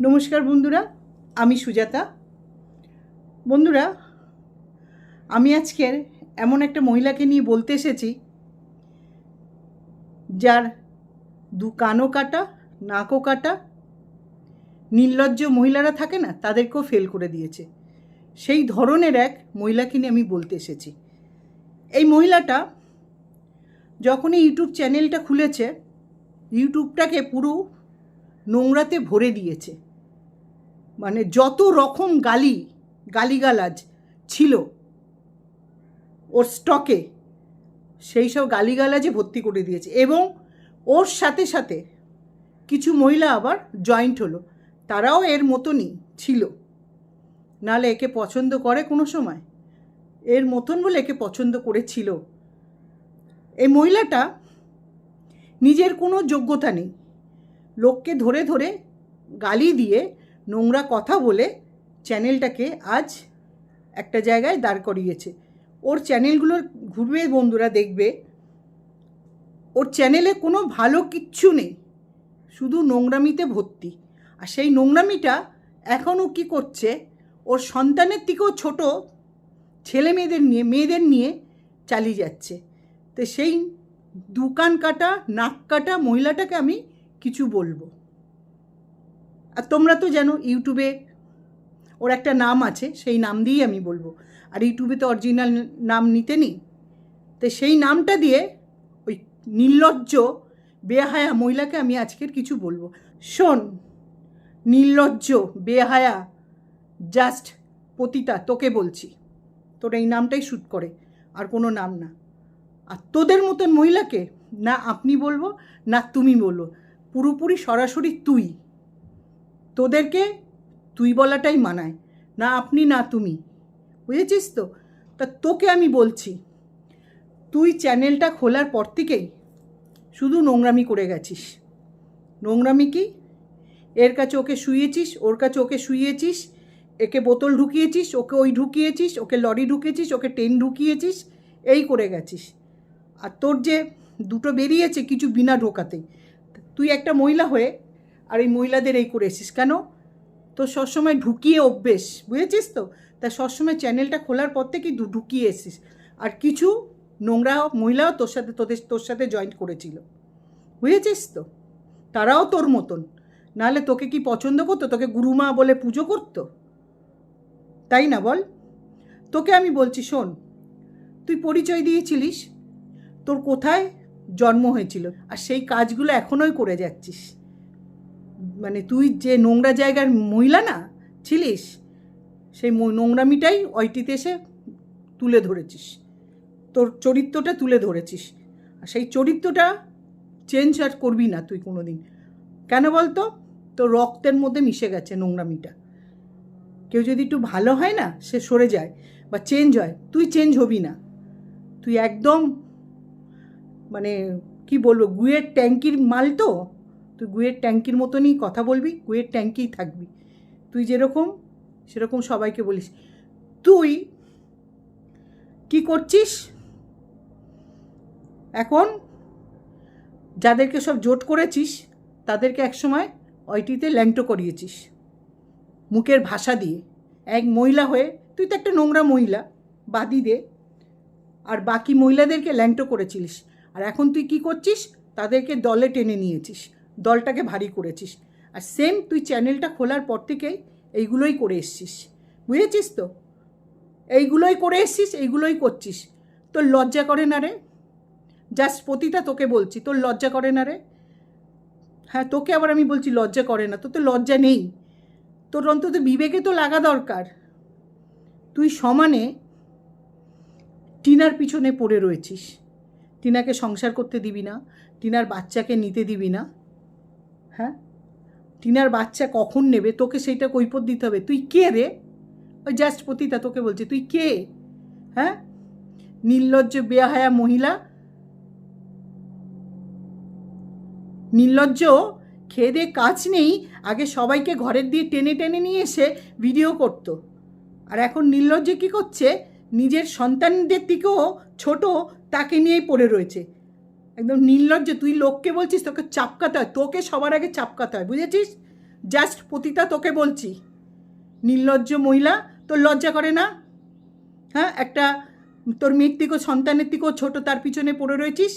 নমস্কার বন্ধুরা, আমি সুজাতা। বন্ধুরা, আমি আজকের এমন একটা মহিলাকে নিয়ে বলতে এসেছি যার দু কানও কাটা, নাকও কাটা, নির্লজ্জ মহিলারা থাকে না, তাদেরকেও ফেল করে দিয়েছে। সেই ধরনের এক মহিলাকে নিয়ে আমি বলতে এসেছি। এই মহিলাটা যখনই ইউটিউব চ্যানেলটা খুলেছে, ইউটিউবটাকে পুরো নোংরাতে ভরে দিয়েছে। মানে যত রকম গালিগালাজ ছিল ওর স্টকে, সেই সব গালিগালাজে ভর্তি করে দিয়েছে। এবং ওর সাথে সাথে কিছু মহিলা আবার জয়েন্ট হলো, তারাও এর মতনই ছিল। নাহলে একে পছন্দ করে কোনো সময়? এর মতন বলে একে পছন্দ করেছিল। এই মহিলাটা নিজের কোনো যোগ্যতা নেই, লোককে ধরে ধরে গালি দিয়ে নোংরা কথা বলে চ্যানেলটাকে আজ একটা জায়গায় দাঁড় করিয়েছে। ওর চ্যানেলগুলোর ঘুরবে বন্ধুরা, দেখবে ওর চ্যানেলে কোনো ভালো কিচ্ছু নেই, শুধু নোংরামিতে ভর্তি। আর সেই নোংরামিটা এখনও কি করছে, ওর সন্তানের থেকেও ছোট ছেলে মেয়েদের নিয়ে চালিয়ে যাচ্ছে। তো সেই দুকান কাটা, নাক কাটা মহিলাটাকে আমি কিছু বলবো। আর তোমরা তো জানো ইউটিউবে ওর একটা নাম আছে, সেই নাম দিয়েই আমি বলবো। আর ইউটিউবে তো অরিজিনাল নাম নিতে নেই, তো সেই নামটা দিয়ে ওই নির্লজ্জ বেহায়া মহিলাকে আমি আজকের কিছু বলবো। শোন নির্লজ্জ বেহায়া, জাস্ট পতিতা, তোকে বলছি, তোর এই নামটাই শ্যুট করে, আর কোনো নাম না। আর তোদের মতন মহিলাকে না আপনি বলবো না তুমি বলবো, পুরোপুরি সরাসরি তুই। তোদেরকে তুই বলাটাই মানায়, না আপনি না তুমি, বুঝেছিস তো? তা তোকে আমি বলছি, তুই চ্যানেলটা খোলার পর থেকেই শুধু নোংরামি করে গেছিস। নোংরামি কি? এর কাছে ওকে শুইয়েছিস, ওর কাছে ওকে শুইয়েছিস, একে বোতল ঢুকিয়েছিস, ওকে ওই ঢুকিয়েছিস, ওকে লরি ঢুকিয়েছিস, ওকে ট্রেন ঢুকিয়েছিস, এই করে গেছিস। আর তোর যে দুটো বেরিয়েছে কিছু বিনা ঢোকাতেই, তুই একটা মহিলা হয়ে আর এই মহিলাদের এই করে এসিস কেন? তো সবসময় ঢুকিয়ে অভ্যেস, বুঝেছিস তো? তা সবসময় চ্যানেলটা খোলার পর থেকেই ঢুকিয়ে এসিস। আর কিছু নোংরা মহিলাও তোর সাথে জয়েন্ট করেছিল, বুঝেছিস তো? তারাও তোর মতন, নাহলে তোকে কি পছন্দ করতো? তোকে গুরুমা বলে পুজো করতো? তাই না বল? তোকে আমি বলছি, শোন, তুই পরিচয় দিয়েছিলিস তোর কোথায় জন্ম হয়েছিল, আর সেই কাজগুলো এখনোই করে যাচ্ছিস। মানে তুই যে নোংরা জায়গার মহিলা না ছিলিস, সেই নোংরামিটাই ওইটিতে এসে তুলে ধরেছিস, তোর চরিত্রটা তুলে ধরেছিস। আর সেই চরিত্রটা চেঞ্জ আর করবি না তুই কোনো দিন। কেন বলতো? তোর রক্তের মধ্যে মিশে গেছে নোংরামিটা। কেউ যদি একটু ভালো হয় না, সে সরে যায় বা চেঞ্জ হয়, তুই চেঞ্জ হবি না। তুই একদম মানে কি বলবো, গুয়ের ট্যাঙ্কির মাল তো। তুই গুয়ের ট্যাঙ্কির মতনই কথা বলবি, গুয়ের ট্যাঙ্কিই থাকবি। তুই যেরকম সেরকম সবাইকে বলিস। তুই কি করছিস এখন? যাদেরকে সব জোট করেছিস তাদেরকে একসময় ওইটিতে ল্যাংটো করিয়েছিস মুখের ভাষা দিয়ে। এক মহিলা হয়ে তুই তো একটা নোংরা মহিলা, বাদি দে। আর বাকি মহিলাদেরকে ল্যাংটো করেছিলিস। আর এখন তুই কি করছিস? তাদেরকে দলে টেনে নিয়েছিস, দলটাকে ভারী করেছিস। আর সেম তুই চ্যানেলটা খোলার পর থেকেই এইগুলোই করে এসছিস, বুঝেছিস তো? এইগুলোই করে এসছিস, এইগুলোই করছিস। তোর লজ্জা করে না রে? জাস্ট পতিতা, তোকে বলছি, তোর লজ্জা করে না রে? হ্যাঁ, তোকে আবার আমি বলছি লজ্জা করে না? তোর তো লজ্জা নেই। তোর অন্তত বিবেকে তো লাগা দরকার। তুই সমানে টিনার পিছনে পড়ে রয়েছিস, টিনাকে সংসার করতে দিবি না, টিনার বাচ্চাকে নিতে দিবি না। হ্যাঁ, টিনার বাচ্চা কখন নেবে তোকে সেইটা কৈফিয়ত দিতে হবে। তুই কে রে? ওই জাস্ট পতিতা, তোকে বলছি, তুই কে? হ্যাঁ, নির্লজ্জ বেহায়া মহিলা, নির্লজ্জ। খেয়ে দিয়ে কাজ নেই, আগে সবাইকে ঘরের দিয়ে টেনে টেনে নিয়ে এসে ভিডিও করতো। আর এখন নির্লজ্জে কী করছে, নিজের সন্তানদের থেকেও ছোট তাকে নিয়েই পড়ে রয়েছে। একদম নির্লজ্জ। তুই লোককে বলছিস তোকে চাপকাতে হয়, তোকে সবার আগে চাপকাতে হয়, বুঝেছিস? জাস্ট পতিতা, তোকে বলছি, নির্লজ্জ মহিলা, তোর লজ্জা করে না? হ্যাঁ, একটা তোর মেয়ের থেকেও, সন্তানের থেকেও ছোটো, তার পিছনে পড়ে রয়েছিস।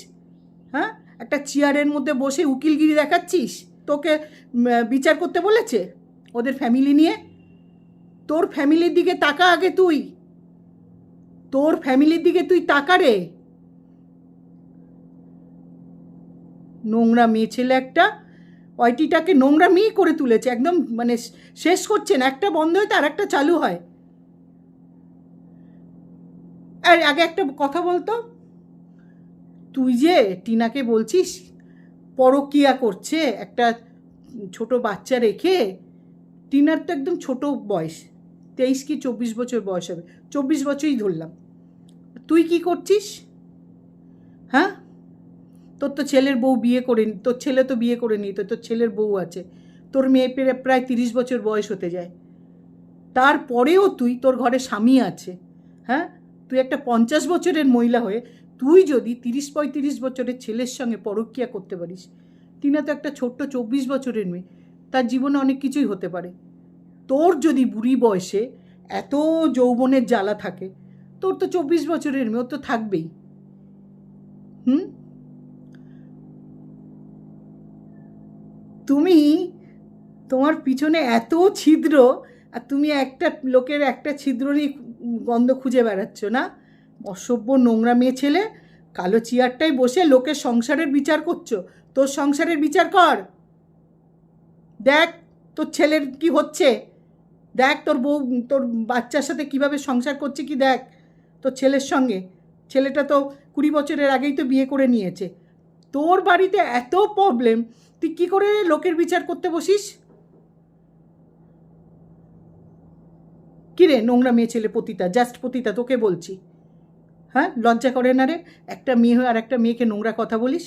হ্যাঁ, একটা চেয়ারের মধ্যে বসে উকিলগিরি দেখাচ্ছিস। তোকে বিচার করতে বলেছে ওদের ফ্যামিলি নিয়ে? তোর ফ্যামিলির দিকে তাকা আগে, তোর ফ্যামিলির দিকে তুই তাকা রে। নোংরা মেয়ে ছেলে একটা, ওয়াইটিটাকে নোংরা মেয়ে করে তুলেছে একদম, মানে শেষ করছে না। একটা বন্ধ হয় তো আর একটা চালু হয়। আর আগে একটা কথা বলতো, তুই যে টিনাকে বলছিস পরকীয়া করছে একটা ছোট বাচ্চা রেখে, টিনার তো একদম ছোট বয়স, 23 কি 24 বছর বয়স হবে, 24 বছরই ধরলাম। তুই কি করছিস? হ্যাঁ, তোর তো ছেলের বউ বিয়ে করে, তোর ছেলে তো বিয়ে করে নি, তোর ছেলের বউ আছে, তোর মেয়ে প্রায় 30 বছর বয়স হতে যায়, তারপরেও তুই, তোর ঘরে স্বামী আছে। হ্যাঁ, তুই একটা 50 বছরের মহিলা হয়ে তুই যদি 30-35 বছরের ছেলের সঙ্গে পরকীয়া করতে পারিস, টিনা তো একটা ছোট্ট 24 বছরের মেয়ে, তার জীবনে অনেক কিছুই হতে পারে। তোর যদি বুড়ি বয়সে এত যৌবনের জ্বালা থাকে, তোর তো 24 বছরের মেয়ে, ওর তো থাকবেই। তুমি, তোমার পিছনে এত ছিদ্র, আর তুমি একটা লোকের একটা ছিদ্ররই গন্ধ খুঁজে বেড়াচ্ছ না? অসভ্য নোংরা মেয়ে ছেলে, কালো চেয়ারটায় বসে লোকের সংসারের বিচার করছো। তোর সংসারের বিচার কর, দেখ তোর ছেলের কি হচ্ছে, দেখ তোর বউ তোর বাচ্চার সাথে কিভাবে সংসার করছে, কি দেখ তোর ছেলের সঙ্গে। ছেলেটা তো 20 বছরের আগেই তো বিয়ে করে নিয়েছে। তোর বাড়িতে এত প্রবলেম, তুই কী করে লোকের বিচার করতে বসিস? কিরে নোংরা মেয়ে ছেলে, পতিতা, জাস্ট পতিতা, তোকে বলছি। হ্যাঁ, লজ্জা করে না রে? একটা মেয়ে হয়ে আর একটা মেয়েকে নোংরা কথা বলিস।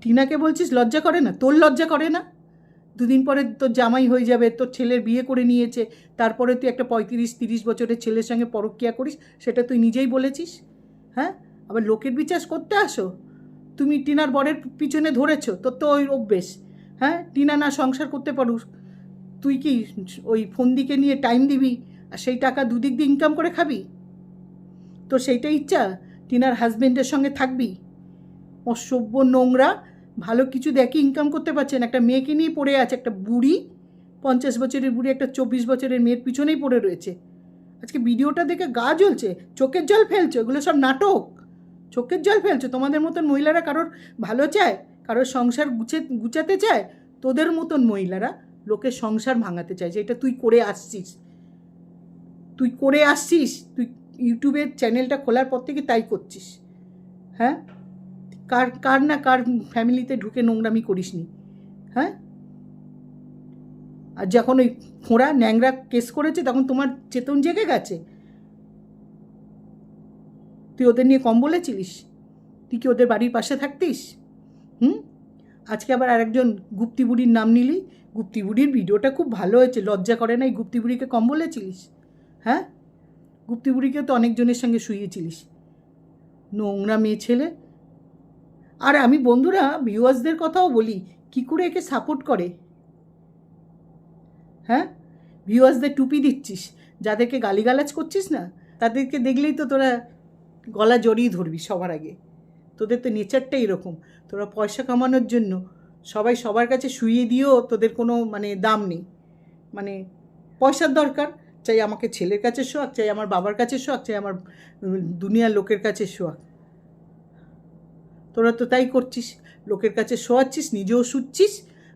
টিনাকে বলছিস লজ্জা করে না? তোর লজ্জা করে না? দুদিন পরে তোর জামাই হয়ে যাবে, তোর ছেলের বিয়ে করে নিয়েছে, তারপরে তুই একটা 35-30 বছরের ছেলের সঙ্গে পরকীয়া করিস, সেটা তুই নিজেই বলেছিস। হ্যাঁ, আবার লোকের বিচার করতে আসো? তুমি টিনার বরের পিছনে ধরেছো, তোর তো ওই অভ্যেস। হ্যাঁ, টিনা না সংসার করতে পারুস, তুই কি ওই ফন্দিকে নিয়ে টাইম দিবি আর সেই টাকা দুদিক দিয়ে ইনকাম করে খাবি? তো সেইটাই ইচ্ছা, টিনার হাজবেন্ডের সঙ্গে থাকবি? অসভ্য নোংরা, ভালো কিছু দেখে ইনকাম করতে পারছেন, একটা মেয়েকে নিয়ে পড়ে আছে, একটা বুড়ি, 50 বছরের বুড়ি একটা 24 বছরের মেয়ের পিছনেই পড়ে রয়েছে। আজকে ভিডিওটা দেখে গা জ্বলছে, চোখের জল ফেলছো, এগুলো সব নাটক। চোখের জল ফেলছো। তোমাদের মতন মহিলারা কারোর ভালো চায়, কারোর সংসার গুছাতে চায়? তোদের মতন মহিলারা লোকের সংসার ভাঙাতে চায়, যেটা তুই করে আসছিস। তুই ইউটিউবের চ্যানেলটা খোলার পর থেকে তাই করছিস। হ্যাঁ, কার না কার ফ্যামিলিতে ঢুকে নোংরামি করিসনি? হ্যাঁ, আর যখন ওই ফোঁড়া ন্যাংরা কেস করেছে তখন তোমার চেতন জেগে গেছে? তুই ওদের নিয়ে কম বলেছিলিস? তুই কি ওদের বাড়ির পাশে থাকতিস? আজকে আবার আরেকজন গুপ্তি বুড়ির নাম নিলি। গুপ্তি বুড়ির ভিডিওটা খুব ভালো হয়েছে, লজ্জা করে না? এই গুপ্তি বুড়িকে কম বলেছিলিস? হ্যাঁ, গুপ্তি বুড়িকে তো অনেকজনের সঙ্গে শুইয়েছিলিস, নোংরা মেয়ে ছেলে। আর আমি বন্ধুরা ভিউয়ার্সদের কথাও বলি, কী করে একে সাপোর্ট করে। হ্যাঁ, ভিউয়ার্সদের টুপি দিচ্ছিস, যাদেরকে গালিগালাজ করছিস না, তাদেরকে দেখলেই তো তোরা গলা জড়িয়ে ধরবি সবার আগে। তোদের তো নেচারটাই এরকম, তোরা পয়সা কামানোর জন্য সবাই সবার কাছে শুইয়ে দিয়েও তোদের কোনো মানে দাম নেই। মানে পয়সার দরকার, চাই আমাকে ছেলের কাছে শোয়াক, চাই আমার বাবার কাছে শোয়াক, চাই আমার দুনিয়ার লোকের কাছে শোয়াক। তোরা তো তাই করছিস, লোকের কাছে শোয়াচ্ছিস, নিজেও শুচ্ছিস,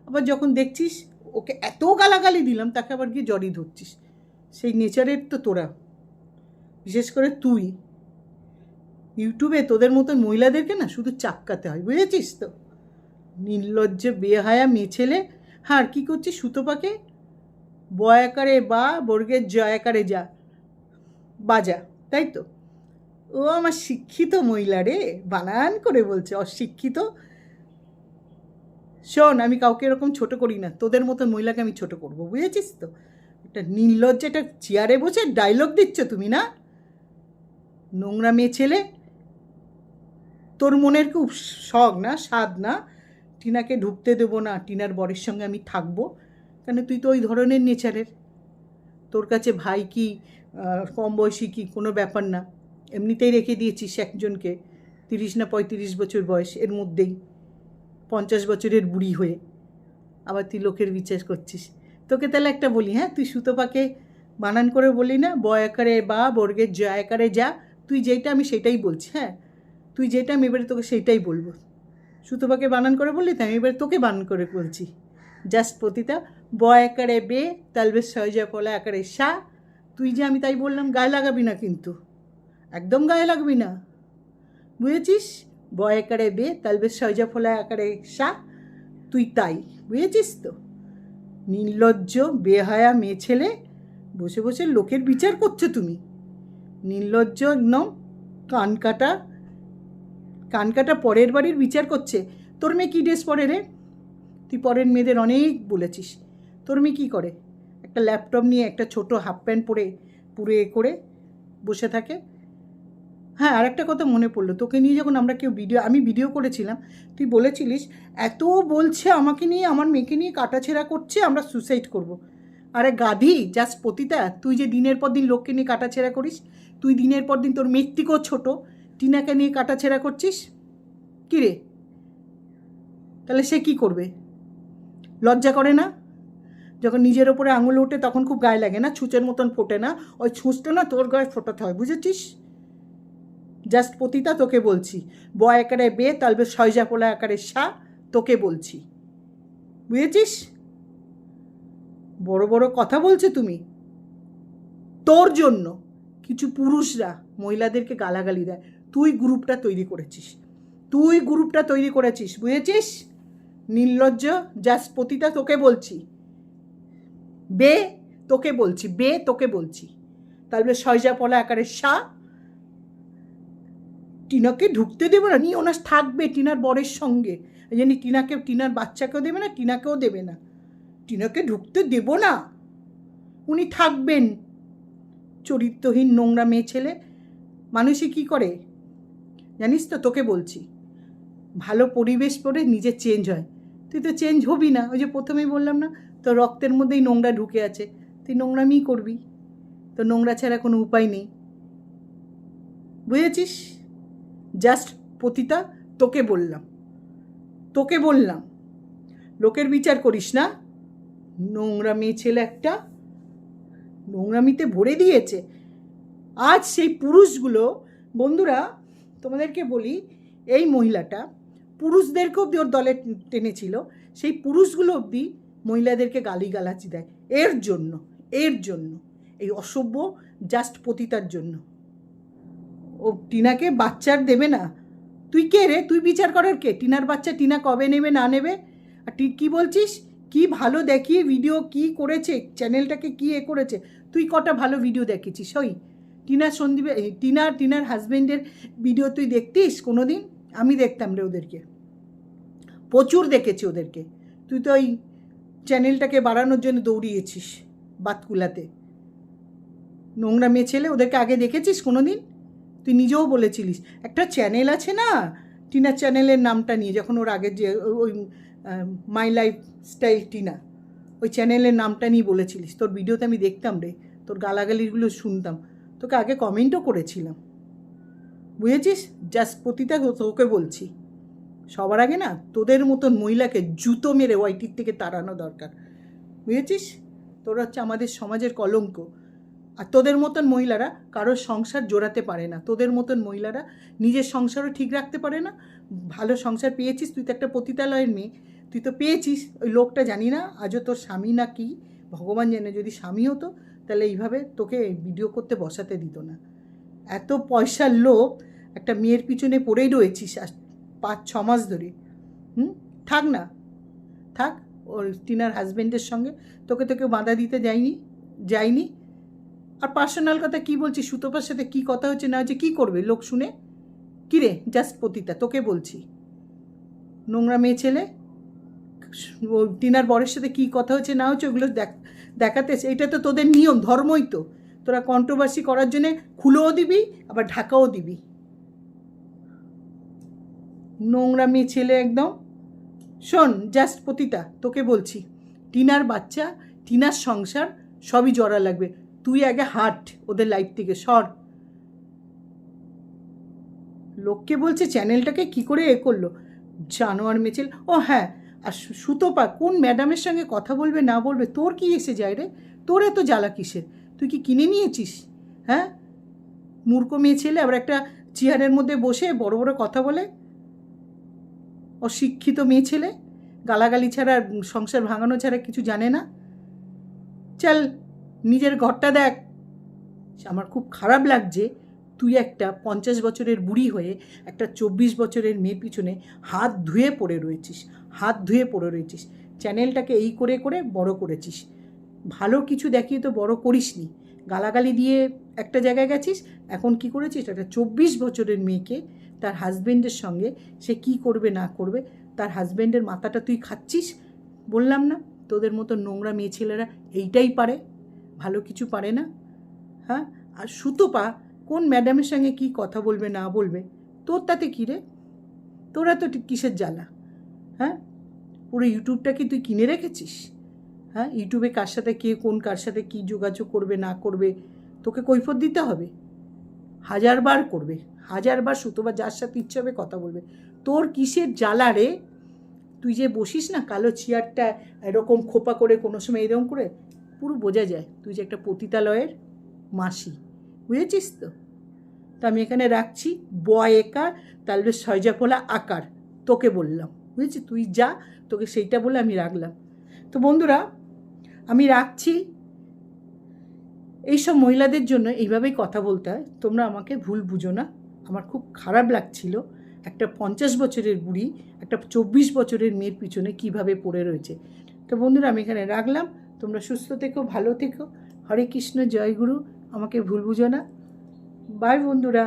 আবার যখন দেখছিস ওকে এত গালাগালি দিলাম তাকে আবার গিয়ে জড়িয়ে ধরছিস। সেই নেচারের তো তোরা, বিশেষ করে তুই। ইউটিউবে তোদের মতন মহিলাদেরকে না শুধু চাপকাতে হয়, বুঝেছিস তো? নির্লজ্জ বেহায়া মেয়ে ছেলে। হ্যাঁ, আর কী করছিস? সুতোপাকে বয়াকারে বা বর্গের জয়াকারে যা বাজা, তাই তো? ও আমার শিক্ষিত মহিলা রে, বানান করে বলছে অশিক্ষিত। শোন, আমি কাউকে এরকম ছোট করি না, তোদের মতন মহিলাকে আমি ছোট করব, বুঝেছিস তো? একটা নির্লজ্জ, একটা চেয়ারে বসে ডায়লগ দিচ্ছ তুমি না? নোংরা মেয়ে ছেলে, তোর মনের খুব শখ না, স্বাদ না টিনাকে ঢুকতে দেবো না, টিনার বরের সঙ্গে আমি থাকবো, কেন তুই তো ওই ধরনের নেচারের। তোর কাছে ভাই কি কম বয়সী কি কোনো ব্যাপার না, এমনিতেই রেখে দিয়েছিস একজনকে 30 না 35 বছর বয়স, এর মধ্যেই 50 বছরের বুড়ি হয়ে আবার তুই লোকের বিচার করছিস। তোকে তাহলে একটা বলি, হ্যাঁ, তুই সুতোপাকে বানান করে বলি না, ব আকারে বা বর্গের জ আকারে যা, তুই যেটা আমি সেটাই বলছি। হ্যাঁ, তুই যেটা আমি এবারে তোকে সেইটাই বলবো। সুতোপাকে বানান করে বললি তো, আমি এবারে তোকে বানান করে বলছি। জাস্ট পতিতা, ব আকারে বে তালবে সহজা ফলা আকারে সা, তুই যে আমি তাই বললাম, গায়ে লাগাবি না কিন্তু, একদম গায়ে লাগবি না, বুঝেছিস? ব আকারে বে তালবে সহজা ফলা আকারে সা, তুই তাই, বুঝেছিস তো? নির্লজ্জ বেহায়া মেয়ে ছেলে, বসে বসে লোকের বিচার করছো তুমি। নির্লজ্জ একদম, কান কাটা পরের বাড়ির বিচার করছে। তোর মেয়ে কী ড্রেস পরে রে? তুই পরের মেয়েদের অনেক বলেছিস। তোর মেয়ে কী করে? একটা ল্যাপটপ নিয়ে একটা ছোট হাফ প্যান্ট পরে পুরো করে বসে থাকে। হ্যাঁ, আর একটা কথা মনে পড়লো, তোকে নিয়ে যখন আমি ভিডিও করেছিলাম, তুই বলেছিলিস এত বলছে আমাকে নিয়ে, আমার মেয়েকে নিয়ে কাটাছেঁড়া করছে, আমরা সুসাইড করব। আরে গাধি, জাস্ট পতিতা, তুই যে দিনের পর দিন লোককে নিয়ে কাটাছেঁড়া করিস, তুই দিনের পর দিন তোর মেয়ের থেকেও ছোটো টিনাকে নিয়ে কাটাছেঁড়া করছিস, কী রে? তাহলে সে কি করবে? লজ্জা করে না? যখন নিজের ওপরে আঙুল ওঠে তখন খুব গায়ে লাগে না? ছুঁচের মতন ফোটে না? ওই ছুঁচটা না তোর গায়ে ফোটাতে হয়, বুঝেছিস? জাস্ট পতিতা, তোকে বলছি, ব আকারে বে তালবে সয়জা পোলা আকারে সা, তোকে বলছি, বুঝেছিস? বড় বড় কথা বলছো তুমি। তোর জন্য কিছু পুরুষরা মহিলাদেরকে গালাগালি দেয়, তুই গ্রুপটা তৈরি করেছিস, বুঝেছিস? নির্লজ্জ, জাস্ট পতিতা, তোকে বলছি, বে তোকে বলছি তাহলে সয়জা পলা আকারে সা, টিনাকে ঢুকতে দেবে না, নিয়ে ওনার থাকবে টিনার বরের সঙ্গে, এই জন্য টিনার বাচ্চাকেও দেবে না, টিনাকেও দেবে না, টিনাকে ঢুকতে দেব না, উনি থাকবেন। চরিত্রহীন নোংরা মেয়ে ছেলে। মানুষই কী করে জানিস তো? তোকে বলছি, ভালো পরিবেশ পড়ে নিজে চেঞ্জ হয়। তুই তো চেঞ্জ হবি না, ওই যে প্রথমেই বললাম না, তোর রক্তের মধ্যেই নোংরা ঢুকে আছে, তুই নোংরামিই করবি, তো নোংরা ছাড়া কোনো উপায় নেই, বুঝেছিস? জাস্ট পতিতা, তোকে বললাম লোকের বিচার করিস না। নোংরা মেয়ে ছেলে একটা, নোংরামিতে ভরে দিয়েছে। আজ সেই পুরুষগুলো, বন্ধুরা তোমাদেরকে বলি, এই মহিলাটা পুরুষদেরকে অবধি ওর দলে টেনেছিল, সেই পুরুষগুলো অবধি মহিলাদেরকে গালিগালাজি দেয় এর জন্য, এই অসভ্য জাস্ট পতিতার জন্য। ও টিনাকে বাচ্চার দেবে না। তুই কে রে? তুই বিচার করার কে? টিনার বাচ্চা টিনা কবে নেবে না নেবে? আর তুই কী বলছিস? কি ভালো দেখিয়ে ভিডিও কি করেছে, চ্যানেলটাকে কি করেছে? তুই কটা ভালো ভিডিও দেখেছিস? ওই টিনার হাজব্যান্ডের ভিডিও তুই দেখতিস কোনো দিন? আমি দেখতাম রে ওদেরকে, প্রচুর দেখেছি ওদেরকে। তুই তো ওই চ্যানেলটাকে বাড়ানোর জন্য দৌড়িয়েছিস বাতকুলাতে। নোংরা মেয়ে ছেলে, ওদেরকে আগে দেখেছিস কোনো দিন? তুই নিজেও বলেছিলিস একটা চ্যানেল আছে না, টিনার চ্যানেলের নামটা নিয়ে, যখন ওর আগের যে ওই মাই লাইফ স্টাইল টিনা, ওই চ্যানেলের নামটা নিয়ে বলেছিলিস। তোর ভিডিওতে আমি দেখতাম রে, তোর গালাগালিগুলো শুনতাম, তোকে আগে কমেন্টও করেছিলাম, বুঝেছিস? জাস্ট পতিতা, তোকে বলছি, সবার আগে না তোদের মতন মহিলাকে জুতো মেরে ওয়াইটির থেকে তাড়ানো দরকার, বুঝেছিস? তোরা হচ্ছে আমাদের সমাজের কলঙ্ক। আর তোদের মতন মহিলারা কারোর সংসার জোড়াতে পারে না, তোদের মতন মহিলারা নিজের সংসারও ঠিক রাখতে পারে না। ভালো সংসার পেয়েছিস, তুই তো একটা পতিতালয়ের মেয়ে, তুই তো পেয়েছিস। ওই লোকটা জানি না আজও তোর স্বামী না কি, ভগবান জানে, যদি স্বামী হতো তাহলে এইভাবে তোকে ভিডিও করতে বসাতে দিত না। এত পয়সার লোভ, একটা মেয়ের পিছনে পড়েই রয়েছিস 5-6 মাস ধরে। থাক না, থাক ওর টিনার হাজব্যান্ডের সঙ্গে, তোকে বাঁধা দিতে যায়নি। আর পার্সোনাল কথা কি বলছি, সুতোপার সাথে কি কথা হচ্ছে না হচ্ছে কী করবে লোক শুনে? কী রে জাস্ট পতিতা, তোকে বলছি, নোংরা মেয়ে ছেলে, ও টিনার বরের সাথে কী কথা হচ্ছে না হচ্ছে ওগুলো দেখাতে, এটা তো তোদের নিয়ম, ধর্মই তো। তোরা কন্ট্রোভার্সি করার জন্যে খুলেও দিবি আবার ঢাকাও দিবি। নোংরা মেয়ে ছেলে একদম, শোন জাস্ট পতিতা, তোকে বলছি, টিনার বাচ্চা, টিনার সংসার সবই জড়া লাগবে। তুই আগে হাট ওদের লাইফ থেকে সর। লোককে বলছে চ্যানেলটাকে কি করে করলো, জানোয়ার মেচেল। ও হ্যাঁ, আর সুতপা কোন ম্যাডামের সঙ্গে কথা বলবে না বলবে তোর কি এসে যায় রে? তোর এত জ্বালা কিসের? তুই কি কিনে নিয়েছিস? হ্যাঁ, মূর্খ মেয়ে ছেলে আবার একটা চেয়ারের মধ্যে বসে বড় বড় কথা বলে। অশিক্ষিত মেয়ে ছেলে, গালাগালি ছাড়া, সংসার ভাঙানো ছাড়া কিছু জানে না। চল নিজের ঘরটা দেখ। আমার খুব খারাপ লাগছে তুই একটা 50 বছরের বুড়ি হয়ে একটা 24 বছরের মেয়ের পিছনে হাত ধুয়ে পড়ে রয়েছিস। চ্যানেলটাকে এই করে করে বড় করেছিস। ভালো কিছু দেখিয়ে তো বড় করিসনি, গালাগালি দিয়ে একটা জায়গায় গেছিস। এখন কি করেছিস, একটা 24 বছরের মেয়েকে তার হাজব্যান্ডের সঙ্গে সে কি করবে না করবে, তার হাজব্যান্ডের মাথাটা তুই খাচ্ছিস। বললাম না তোদের মতো নোংরা মেয়ে ছেলেরা এইটাই পারে, ভালো কিছু পারে না। হ্যাঁ, আর সুতপা কোন ম্যাডামের সঙ্গে কি কথা বলবে না বলবে তোর তাতে কী রে? তোরা তো কিসের জ্বালা? হ্যাঁ, পুরো ইউটিউবটাকে তুই কিনে রেখেছিস। হ্যাঁ, ইউটিউবে কার সাথে কে কোন কার সাথে কী যোগাযোগ করবে না করবে তোকে কৈফিয়ত দিতে হবে। হাজারবার সুতপা যার সাথে ইচ্ছে হবে কথা বলবে। তোর কিসের জ্বালা রে? তুই যে বসিস না কালো চেয়ারটা এরকম খোপা করে, কোনো সময় এরকম করে, পুরো বোঝা যায় তুই যে একটা পতিতালয়ের মাসি, বুঝেছিস তো? তো আমি এখানে রাখছি। একার তাহলে সয়জাফলা আকার তোকে বললাম, বুঝেছি? তুই যা, তোকে সেইটা বলে আমি রাখলাম। তো বন্ধুরা, আমি রাখছি। এইসব মহিলাদের জন্য এইভাবেই কথা বলতে হয়, তোমরা আমাকে ভুল বুঝো না। আমার খুব খারাপ লাগছিল একটা 50 বছরের বুড়ি একটা 24 বছরের মেয়ের পিছনে কিভাবে পড়ে রয়েছে। তো বন্ধুরা, আমি এখানে রাখলাম। তোমরা সুস্থ থেকো, ভালো থেকো। হরে কৃষ্ণ, জয় গুরু। আমাকে ভুল বুঝো না। বাই বন্ধুরা।